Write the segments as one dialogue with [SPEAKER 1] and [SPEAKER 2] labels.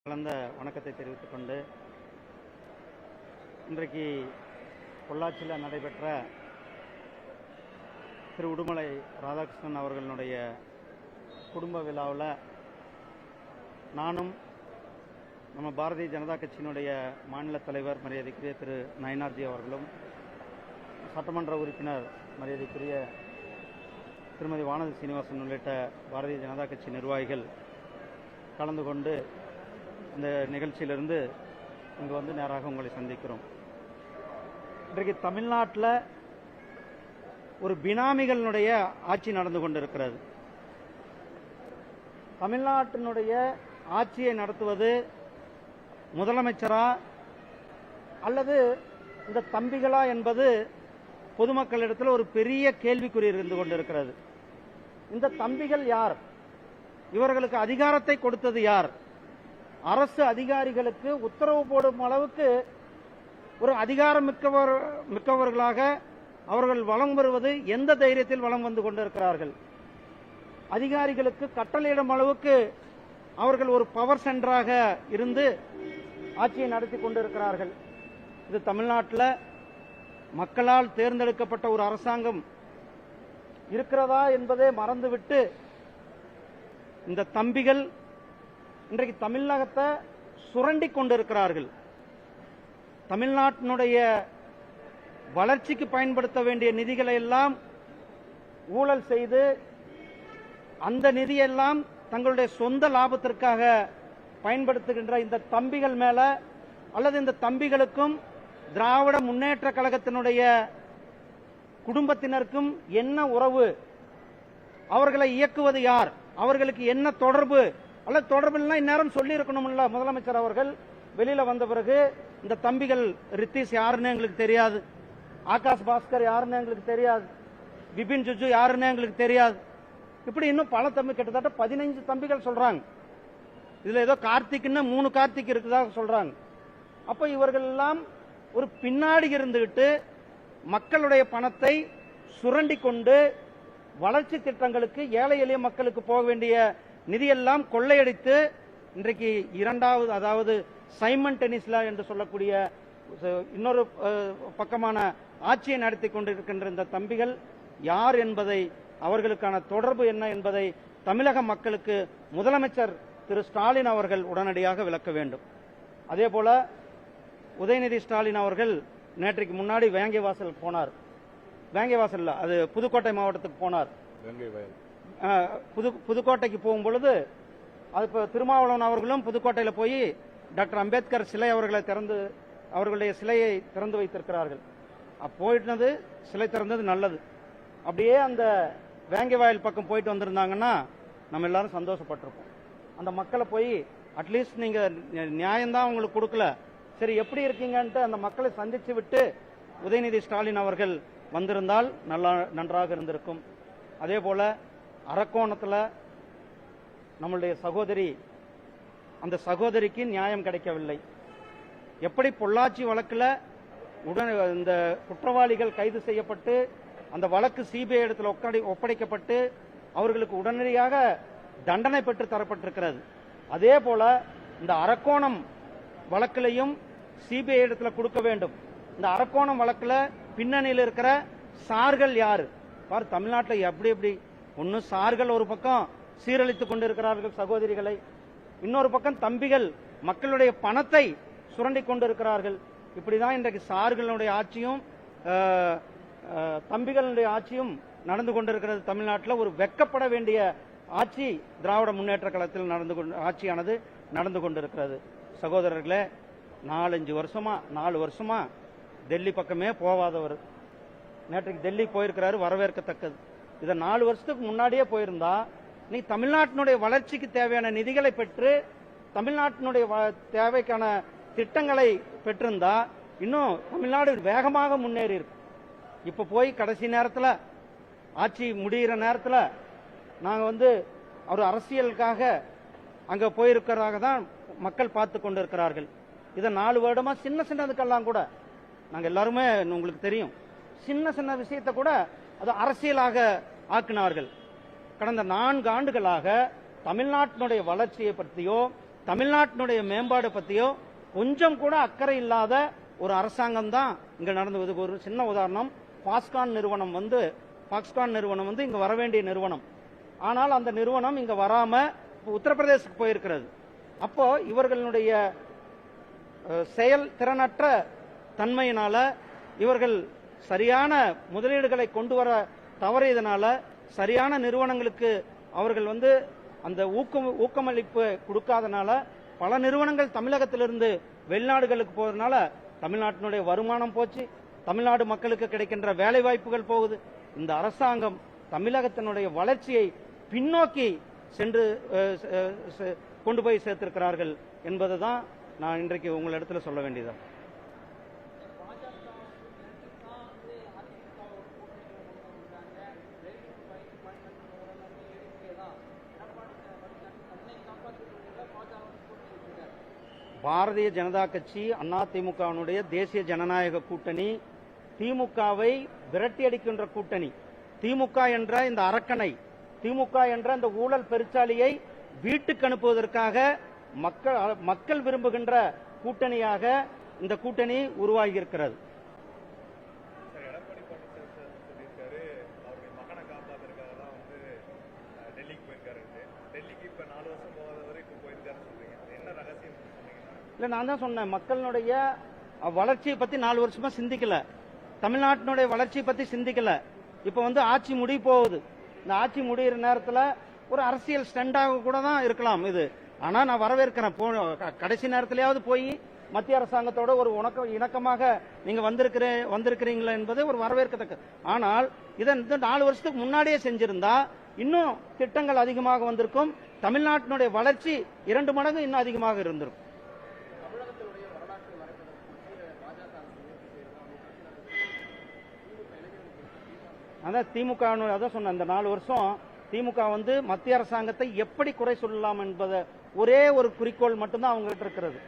[SPEAKER 1] கலந்த வணக்கத்தை தெரிவித்துக் கொண்டு இன்றைக்கு பொள்ளாச்சியில் நடைபெற்ற திரு உடுமலை ராதாகிருஷ்ணன் அவர்களுடைய குடும்ப விழாவில் நானும் நம்ம பாரதிய ஜனதா கட்சியினுடைய மாநில தலைவர் மரியாதைக்குரிய திரு நயினார்ஜி அவர்களும், சட்டமன்ற உறுப்பினர் மரியாதைக்குரிய திருமதி வானதி சீனிவாசன் உள்ளிட்ட பாரதிய ஜனதா கட்சி நிர்வாகிகள் கலந்து கொண்டு இந்த நிகழ்ச்சியிலிருந்து இங்கு வந்து நேராக உங்களை சந்திக்கிறோம். இன்றைக்கு தமிழ்நாட்டில் ஒரு பினாமிகளினுடைய ஆட்சி நடந்து கொண்டிருக்கிறது. தமிழ்நாட்டினுடைய ஆட்சியை நடத்துவது முதலமைச்சரா அல்லது இந்த தம்பிகளா என்பது பொதுமக்களிடத்தில் ஒரு பெரிய கேள்விக்குறி இருந்து கொண்டிருக்கிறது. இந்த தம்பிகள் யார்? இவர்களுக்கு அதிகாரத்தை கொடுத்தது யார்? அரசு அதிகாரிகளுக்கு உத்தரவு போடும் அளவுக்கு ஒரு அதிகாரம் மிக்கவர்களாக அவர்கள் வலம் வருவது எந்த தைரியத்தில் வலம் வந்து கொண்டிருக்கிறார்கள்? அதிகாரிகளுக்கு கட்டளையிடும் அளவுக்கு அவர்கள் ஒரு பவர் சென்டராக இருந்து ஆட்சியை நடத்தி கொண்டிருக்கிறார்கள். இது தமிழ்நாட்டில் மக்களால் தேர்ந்தெடுக்கப்பட்ட ஒரு அரசாங்கம் இருக்கிறதா என்பதை மறந்துவிட்டு இந்த தம்பிகள் இன்றைக்கு தமிழகத்தை சுரண்டி கொண்டிருக்கிறார்கள். தமிழ்நாட்டினுடைய வளர்ச்சிக்கு பயன்படுத்த வேண்டிய நிதிகளை எல்லாம் ஊழல் செய்து அந்த நிதியெல்லாம் தங்களுடைய சொந்த லாபத்திற்காக பயன்படுத்துகின்ற இந்த தம்பிகள் மேல அல்லது இந்த தம்பிகளுக்கும் திராவிட முன்னேற்ற கழகத்தினுடைய குடும்பத்தினருக்கும் என்ன உறவு? அவர்களை இயக்குவது யார்? அவர்களுக்கு என்ன தொடர்பு? அல்லது தொடர்பு இந்நேரம் சொல்லி இருக்கணும்ல. முதலமைச்சர் அவர்கள் வெளியில வந்த பிறகு இந்த தம்பிகள் ரித்தீஷ் யாருன்னு எங்களுக்கு தெரியாது, ஆகாஷ் பாஸ்கர் யாருன்னு எங்களுக்கு தெரியாது, விபின் ஜுஜு யாருன்னு எங்களுக்கு தெரியாது, இப்படி இன்னும் பல தம்பி, கிட்டத்தட்ட 15 தம்பிகள் சொல்றாங்க. இதுல ஏதோ கார்த்திக்னு 3 கார்த்திக் இருக்குதாக சொல்றாங்க. அப்ப இவர்கள் எல்லாம் ஒரு பின்னாடி இருந்துகிட்டு மக்களுடைய பணத்தை சுரண்டி கொண்டு வளர்ச்சி திட்டங்களுக்கு, ஏழை எளிய மக்களுக்கு போக வேண்டிய நிதியெல்லாம் கொள்ளையடித்து இன்றைக்கு இரண்டாவது, அதாவது சைமன் டென்னிஸ்லா என்று சொல்லக்கூடிய இன்னொரு பக்கமான ஆட்சியை நடத்தி கொண்டிருக்கின்ற இந்த தம்பிகள் யார் என்பதை, அவர்களுக்கான தொடர்பு என்ன என்பதை தமிழக மக்களுக்கு முதலமைச்சர் திரு ஸ்டாலின் அவர்கள் உடனடியாக விளக்க வேண்டும். அதே போல உதயநிதி ஸ்டாலின் அவர்கள் நேற்றைக்கு முன்னாடி வேங்கைவாசல் போனார். வேங்கைவாசல் அது புதுக்கோட்டை மாவட்டத்துக்கு போனார். புதுக்கோட்டைக்கு போகும் பொழுது அது திருமாவளவன் அவர்களும் புதுக்கோட்டையில் போய் டாக்டர் அம்பேத்கர் சிலை அவர்களுடைய சிலையை திறந்து வைத்திருக்கிறார்கள். போயிட்டது, சிலை திறந்தது நல்லது. அப்படியே அந்த வேங்கை வாயில் பக்கம் போயிட்டு வந்திருந்தாங்கன்னா நம்ம எல்லாரும் சந்தோஷப்பட்டிருப்போம். அந்த மக்களை போய் அட்லீஸ்ட் நீங்க நியாயம்தான் உங்களுக்கு கொடுக்கல, சரி எப்படி இருக்கீங்கன்ட்டு அந்த மக்களை சந்திச்சு விட்டு உதயநிதி ஸ்டாலின் அவர்கள் வந்திருந்தால் நன்றாக இருந்திருக்கும். அதே போல அரக்கோணத்தில் நம்மளுடைய சகோதரி, அந்த சகோதரிக்கு நியாயம் கிடைக்கவில்லை. எப்படி பொள்ளாச்சி வழக்கில் இந்த குற்றவாளிகள் கைது செய்யப்பட்டு அந்த வழக்கு சிபிஐ இடத்துல ஒப்படைக்கப்பட்டு அவர்களுக்கு உடனடியாக தண்டனை பெற்று தரப்பட்டிருக்கிறது. அதே போல இந்த அரக்கோணம் வழக்கிலையும் சிபிஐ இடத்துல கொடுக்க வேண்டும். இந்த அரக்கோணம் வழக்கில் பின்னணியில் இருக்கிற சார்கள் யாரு? பார், தமிழ்நாட்டில் எப்படி ஒன்னு சார்கள் ஒரு பக்கம் சீரழித்துக் கொண்டிருக்கிறார்கள் சகோதரிகளை, இன்னொரு பக்கம் தம்பிகள் மக்களுடைய பணத்தை சுரண்டி கொண்டிருக்கிறார்கள். இப்படிதான் இன்றைக்கு சார்களுடைய ஆட்சியும் தம்பிகளுடைய ஆட்சியும் நடந்து கொண்டிருக்கிறது. தமிழ்நாட்டில் ஒரு வெட்கப்பட வேண்டிய ஆட்சி திராவிட முன்னேற்ற கழகத்தில் ஆட்சியானது நடந்து கொண்டிருக்கிறது. சகோதரர்களே, 4 வருஷமா டெல்லி பக்கமே போவாதவர் நேற்றைக்கு டெல்லி போயிருக்கிறாரு, வரவேற்கத்தக்கது. இதை 4 வருஷத்துக்கு முன்னாடியே போயிருந்தா நீ தமிழ்நாட்டினுடைய வளர்ச்சிக்கு தேவையான நிதிகளை பெற்று தமிழ்நாட்டினுடைய தேவைக்கான திட்டங்களை பெற்றிருந்தா இன்னும் தமிழ்நாடு வேகமாக முன்னேறி இருக்கு. இப்ப போய் கடைசி நேரத்தில், ஆட்சி முடிகிற நேரத்தில் நாங்க ஒரு அரசியலுக்காக அங்க போயிருக்கிறதாக தான் மக்கள் பார்த்து கொண்டிருக்கிறார்கள். இதை 4 வருடமா சின்னதுக்கெல்லாம் கூட நாங்க எல்லாருமே உங்களுக்கு தெரியும், சின்ன விஷயத்தை கூட அது அரசியலாக ஆக்கினார்கள். கடந்த 4 ஆண்டுகளாக தமிழ்நாட்டினுடைய வளர்ச்சியை பற்றியோ தமிழ்நாட்டினுடைய மேம்பாடு பத்தியோ கொஞ்சம் கூட அக்கறை இல்லாத ஒரு அரசாங்கம் தான் இங்க நடந்தது. ஒரு சின்ன உதாரணம், பாக்ஸ்கான் நிறுவனம் வந்து இங்க வர வேண்டிய நிறுவனம். ஆனால் அந்த நிறுவனம் இங்க வராம உத்தரப்பிரதேசத்துக்கு போயிருக்கிறது. அப்போ இவர்களுடைய செயல் திறனற்ற தன்மையினால, இவர்கள் சரியான முதலீடுகளை கொண்டு வர தவறியதனால, சரியான நிறுவனங்களுக்கு அவர்கள் வந்து அந்த ஊக்கமளிப்பு கொடுக்காதனால பல நிறுவனங்கள் தமிழகத்திலிருந்து வெளிநாடுகளுக்கு போவதனால தமிழ்நாட்டினுடைய வருமானம் போச்சு, தமிழ்நாடு மக்களுக்கு கிடைக்கின்ற வேலை வாய்ப்புகள் போகுது. இந்த அரசாங்கம் தமிழகத்தினுடைய வளர்ச்சியை பின்னோக்கி சென்று கொண்டு போய் சேர்த்திருக்கிறார்கள் என்பதுதான் நான் இன்றைக்கு உங்களிடத்தில் சொல்ல வேண்டியது. பாரதிய ஜனதா கட்சி, அதிமுகவினுடைய தேசிய ஜனநாயக கூட்டணி, திமுகவை விரட்டியடிக்கின்ற கூட்டணி. திமுக என்ற இந்த அரக்கனை, திமுக என்ற இந்த ஊழல் பெருச்சாலியை வீட்டுக்கு அனுப்புவதற்காக மக்கள் விரும்புகின்ற கூட்டணியாக இந்த கூட்டணி உருவாகி இருக்கிறது. இல்ல, நான் தான் சொன்னேன், மக்களுடைய வளர்ச்சியை பத்தி 4 வருஷமா சிந்திக்கல, தமிழ்நாட்டினுடைய வளர்ச்சியை பத்தி சிந்திக்கல. இப்ப வந்து ஆட்சி முடிய போகுது. இந்த ஆட்சி முடிகிற நேரத்தில் ஒரு அரசியல் ஸ்டண்டாக கூட தான் இருக்கலாம் இது. ஆனா நான் வரவேற்கிறேன். கடைசி நேரத்திலேயாவது போய் மத்திய அரசாங்கத்தோட ஒரு இணக்கமாக நீங்க வந்திருக்கிறீங்களா என்பது ஒரு வரவேற்கத்தக்க. ஆனால் இதை 4 வருஷத்துக்கு முன்னாடியே செஞ்சிருந்தா இன்னும் திட்டங்கள் அதிகமாக வந்திருக்கும். தமிழ்நாட்டினுடைய வளர்ச்சி 2 மடங்கு இன்னும் அதிகமாக இருந்திருக்கும். அதான் திமுக அதான் சொன்ன, இந்த 4 வருஷம் திமுக வந்து மத்திய அரசாங்கத்தை எப்படி குறை சொல்லலாம் என்பதை ஒரே ஒரு குறிக்கோள் மட்டும்தான் அவங்க கிட்ட இருக்கிறது.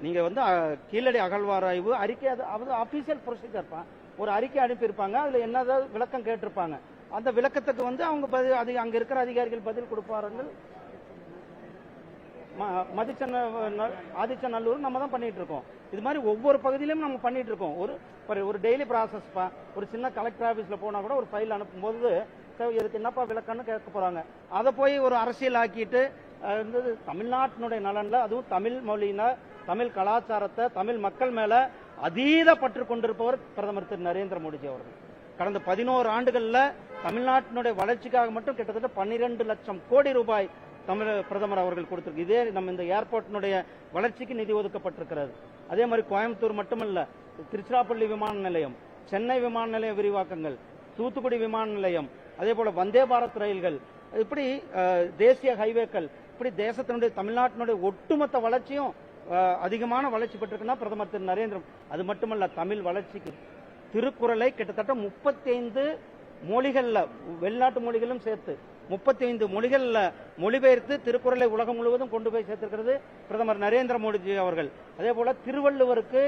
[SPEAKER 1] நீங்க வந்து கீழடி அகழ்வாராய்வு அறிக்கை, அது அபிஷியல் ப்ரொசீஜர், ஒரு அறிக்கை அனுப்பியிருப்பாங்க, அதுல என்னதாவது விளக்கம் கேட்டிருப்பாங்க. அந்த விளக்கத்துக்கு வந்து அவங்க அங்க இருக்கிற அதிகாரிகள் பதில் கொடுப்பார்கள். ஆதிச்சநல்லூர் நம்ம தான் பண்ணிட்டு இருக்கோம். இது மாதிரி ஒவ்வொரு பகுதியிலும் நம்ம பண்ணிட்டு இருக்கோம். ஒரு டெய்லி ப்ராசஸ். ஒரு சின்ன கலெக்டர் ஆபீஸ்ல போனா கூட ஒரு ஃபைல் அனுப்பும் போது இதுக்கு என்னப்பா விளக்கம்னு கேட்க போறாங்க. அதை போய் ஒரு அரசியல் ஆக்கிட்டு தமிழ்நாட்டினுடைய நலன்ல, அதுவும் தமிழ் மொழியின, தமிழ் கலாச்சாரத்தை, தமிழ் மக்கள் மேல அதீத பற்று கொண்டிருப்பவர் பிரதமர் திரு நரேந்திர மோடிஜி அவர்கள். கடந்த 11 ஆண்டுகள்ல தமிழ்நாட்டினுடைய வளர்ச்சிக்காக மட்டும் கிட்டத்தட்ட 12 லட்சம் கோடி ரூபாய் பிரதமர் அவர்கள் கொடுத்திருக்கு. இதே நம்ம இந்த ஏர்போர்ட்டினுடைய வளர்ச்சிக்கு நிதி ஒதுக்கப்பட்டிருக்கிறது. அதே மாதிரி கோயம்புத்தூர் மட்டுமல்ல, திருச்சிராப்பள்ளி விமான நிலையம், சென்னை விமான நிலைய விரிவாக்கங்கள், தூத்துக்குடி விமான நிலையம், அதே போல வந்தே பாரத் ரயில்கள், இப்படி தேசிய ஹைவேக்கள், இப்படி தேசத்தினுடைய தமிழ்நாட்டினுடைய ஒட்டுமொத்த வளர்ச்சியும் அதிகமான வளர்ச்சி பெற்றிருக்குன்னா பிரதமர் திரு நரேந்திர. அது மட்டுமல்ல, தமிழ் வளர்ச்சிக்கு திருக்குறளை கிட்டத்தட்ட 35 மொழிகள்ல, வெளிநாட்டு மொழிகளும் சேர்த்து 35 மொழிகள்ல மொழிபெயர்த்து திருக்குறளை உலகம் முழுவதும் கொண்டு போய் சேர்த்திருக்கிறது பிரதமர் நரேந்திர மோடிஜி அவர்கள். அதே போல திருவள்ளுவருக்கு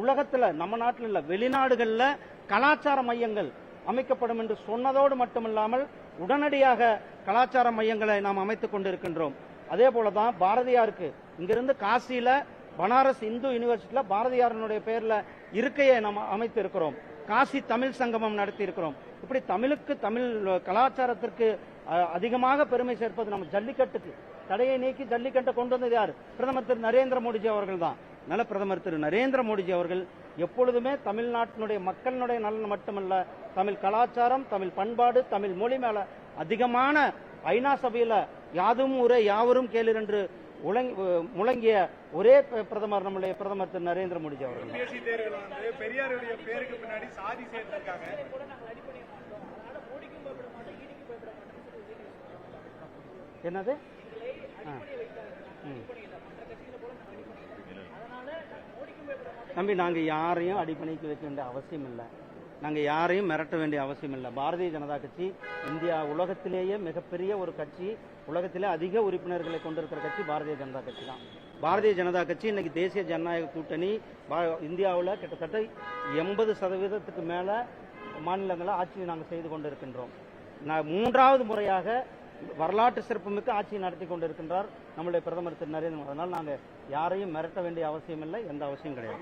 [SPEAKER 1] உலகத்துல, நம்ம நாட்டில் இல்ல, வெளிநாடுகள்ல கலாச்சார மையங்கள் அமைக்கப்படும் என்று சொன்னதோடு மட்டுமில்லாமல் உடனடியாக கலாச்சார மையங்களை நாம் அமைத்துக் கொண்டிருக்கின்றோம். அதே போலதான் பாரதியாருக்கு இங்கிருந்து காசியில பனாரஸ் இந்து யூனிவர்சிட்டியில பாரதியாரனுடைய பெயர்ல இருக்கையை நாம் அமைத்து இருக்கிறோம். காசி தமிழ் சங்கமம் நடத்தி இருக்கிறோம். இப்படி தமிழுக்கு, தமிழ் கலாச்சாரத்திற்கு அதிகமாக பெருமை சேர்ப்பது நம்ம ஜல்லிக்கட்டுக்கு தடையை நீக்கி ஜல்லிக்கட்டை கொண்டு வந்தது யார்? பிரதமர் திரு நரேந்திர மோடிஜி அவர்கள் தான். நல்ல பிரதமர் திரு நரேந்திர மோடிஜி அவர்கள் எப்பொழுதுமே தமிழ்நாட்டினுடைய மக்களினுடைய நலன் மட்டுமல்ல, தமிழ் கலாச்சாரம், தமிழ் பண்பாடு, தமிழ் மொழி மேல அதிகமான ஐநா சபையில யாதும் ஊரே யாவரும் கேளீர் என்று முழங்கிய ஒரே பிரதமர் நம்முடைய பிரதமர் திரு நரேந்திர மோடிஜி அவர்கள். என்னது? தம்பி, நாங்க யாரையும் அடிப்பணிக்கு வைக்க வேண்டிய அவசியம் இல்லை, நாங்க யாரையும் மிரட்ட வேண்டிய அவசியம் இல்லை. பாரதிய ஜனதா கட்சி இந்தியா உலகத்திலேயே மிகப்பெரிய ஒரு கட்சி, உலகத்திலே அதிக உறுப்பினர்களை கொண்டிருக்கிற கட்சி பாரதிய ஜனதா கட்சி தான். பாரதிய ஜனதா கட்சி இன்னைக்கு தேசிய ஜனநாயக கூட்டணி இந்தியாவில் கிட்டத்தட்ட 80% மேல மாநிலங்களை ஆட்சி நாங்கள் செய்து கொண்டிருக்கின்றோம். 3வது முறையாக வரலாற்று சிறப்புமிக்க ஆட்சியை நடத்தி கொண்டிருக்கின்றார் நம்முடைய பிரதமர் திரு நரேந்திர மோடி. அதனால் நாங்கள் யாரையும் மிரட்ட வேண்டிய அவசியம் இல்லை, எந்த அவசியம் கிடையாது.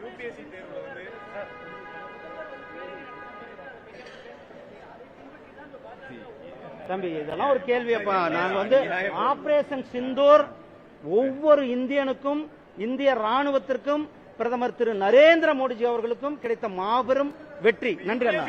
[SPEAKER 1] தம்பி, இதெல்லாம் ஒரு கேள்வியப்பா. நாங்க ஆபரேஷன் சிந்தூர் ஒவ்வொரு இந்தியனுக்கும், இந்திய ராணுவத்திற்கும், பிரதமர் திரு நரேந்திர மோடிஜி அவர்களுக்கும் கிடைத்த மாபெரும் வெற்றி. நன்றி அண்ணா.